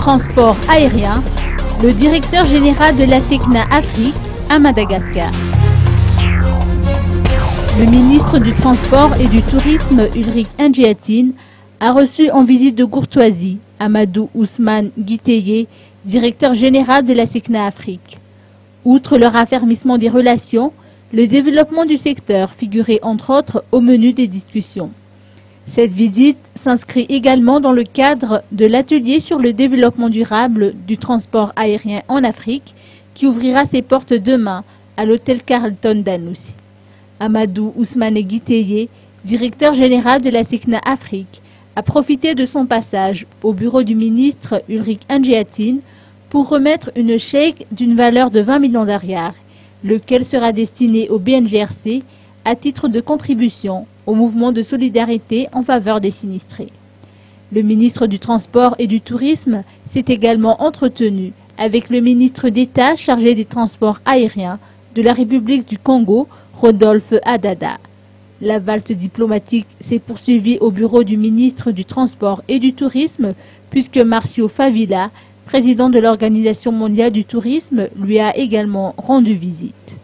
transport aérien, le directeur général de la SECNA Afrique à Madagascar. Le ministre du Transport et du Tourisme, Ulrich Ndiatine, a reçu en visite de courtoisie Amadou Ousmane Guiteye, directeur général de la SECNA Afrique. Outre le raffermissement des relations, le développement du secteur figurait entre autres au menu des discussions. Cette visite s'inscrit également dans le cadre de l'atelier sur le développement durable du transport aérien en Afrique qui ouvrira ses portes demain à l'hôtel Carlton d'Anoussi. Amadou Ousmane Guiteye, directeur général de la SECNA Afrique, a profité de son passage au bureau du ministre Ulrich Ndiatine pour remettre une chèque d'une valeur de 20 millions d'ariars, lequel sera destiné au BNGRC à titre de contribution au mouvement de solidarité en faveur des sinistrés. Le ministre du Transport et du Tourisme s'est également entretenu avec le ministre d'État chargé des transports aériens de la République du Congo, Rodolphe Adada. La valse diplomatique s'est poursuivie au bureau du ministre du Transport et du Tourisme puisque Marcio Favila, président de l'Organisation mondiale du tourisme, lui a également rendu visite.